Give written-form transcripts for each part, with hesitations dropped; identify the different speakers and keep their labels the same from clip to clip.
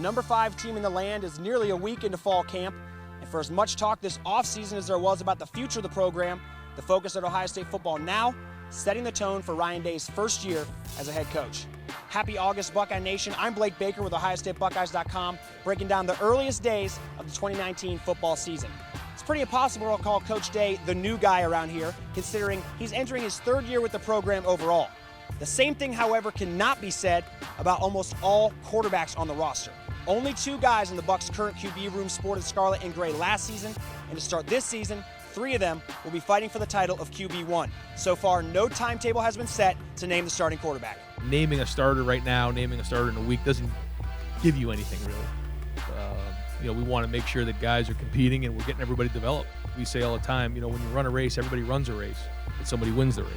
Speaker 1: number 5 team in the land is nearly a week into fall camp, and for as much talk this offseason as there was about the future of the program, the focus at Ohio State football now, setting the tone for Ryan Day's first year as a head coach. Happy August, Buckeye Nation. I'm Blake Baker with OhioStateBuckeyes.com, breaking down the earliest days of the 2019 football season. It's pretty impossible to call Coach Day the new guy around here, considering he's entering his 3rd year with the program overall. The same thing, however, cannot be said about almost all quarterbacks on the roster. Only 2 guys in the Bucs' current QB room sported scarlet and gray last season, and to start this season, 3 of them will be fighting for the title of QB1. So far, no timetable has been set to name the starting quarterback.
Speaker 2: Naming a starter right now, naming a starter in a week doesn't give you anything really. We want to make sure that guys are competing and we're getting everybody developed. We say all the time, when you run a race, everybody runs a race, but somebody wins the race.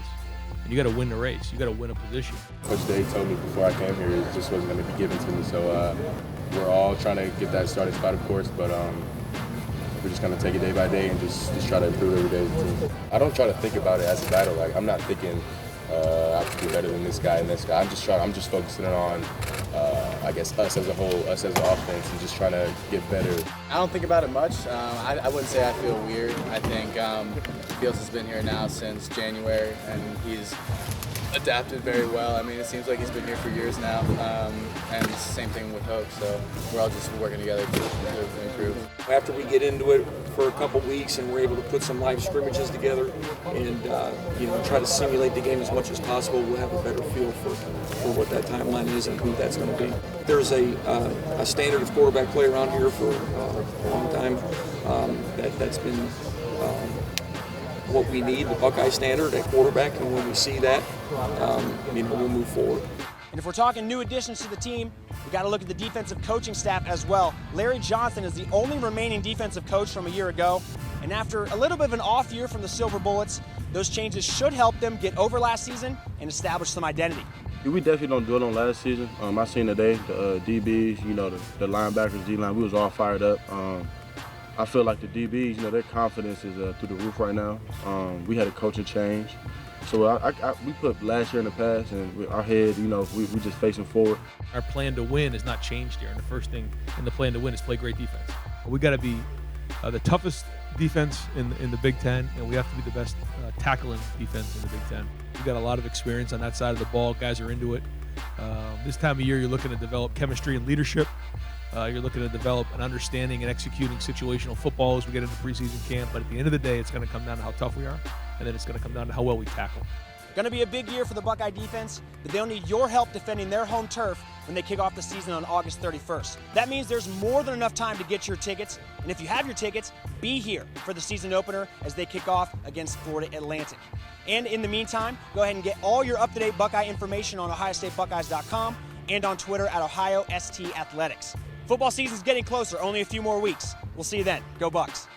Speaker 2: And you got to win the race. You got to win a position.
Speaker 3: Coach Day told me before I came here it just wasn't going to be given to me. So we're all trying to get that starting spot, of course, but we're just going to take it day by day and just try to improve every day as a team. I don't try to think about it as a battle. Like, I'm not thinking I have to do better than this guy and this guy. I'm just focusing on, us as a whole, us as an offense, and just trying to get better.
Speaker 4: I don't think about it much. I wouldn't say I feel weird. I think Fields has been here now since January, and he's adapted very well. I mean, it seems like he's been here for years now, and it's the same thing with Hope, so we're all just working together to improve.
Speaker 5: After we get into it for a couple weeks and we're able to put some live scrimmages together and try to simulate the game as much as possible, we'll have a better feel for what that timeline is and who that's going to be. There's a standard of quarterback play around here for a long time. That's been what we need, the Buckeye standard at quarterback, and when we see that, we'll move forward.
Speaker 1: And if we're talking new additions to the team, we got to look at the defensive coaching staff as well. Larry Johnson is the only remaining defensive coach from a year ago, and after a little bit of an off year from the Silver Bullets, those changes should help them get over last season and establish some identity.
Speaker 3: We definitely don't dwell on last season. I seen today the DBs, the linebackers, D-line, we was all fired up. I feel like the DBs, their confidence is through the roof right now. We had a coaching change. So we put last year in the past, and with our head, we just facing forward.
Speaker 2: Our plan to win has not changed here, and the first thing in the plan to win is play great defense. We got to be the toughest defense in the Big Ten, and we have to be the best tackling defense in the Big Ten. We've got a lot of experience on that side of the ball. Guys are into it. This time of year, you're looking to develop chemistry and leadership. You're looking to develop an understanding and executing situational football as we get into preseason camp. But at the end of the day, it's going to come down to how tough we are, and then it's going to come down to how well we tackle.
Speaker 1: Going to be a big year for the Buckeye defense, but they'll need your help defending their home turf when they kick off the season on August 31st. That means there's more than enough time to get your tickets, and if you have your tickets, be here for the season opener as they kick off against Florida Atlantic. And in the meantime, go ahead and get all your up-to-date Buckeye information on OhioStateBuckeyes.com and on Twitter at OhioST Athletics. Football season's getting closer, only a few more weeks. We'll see you then. Go Bucks.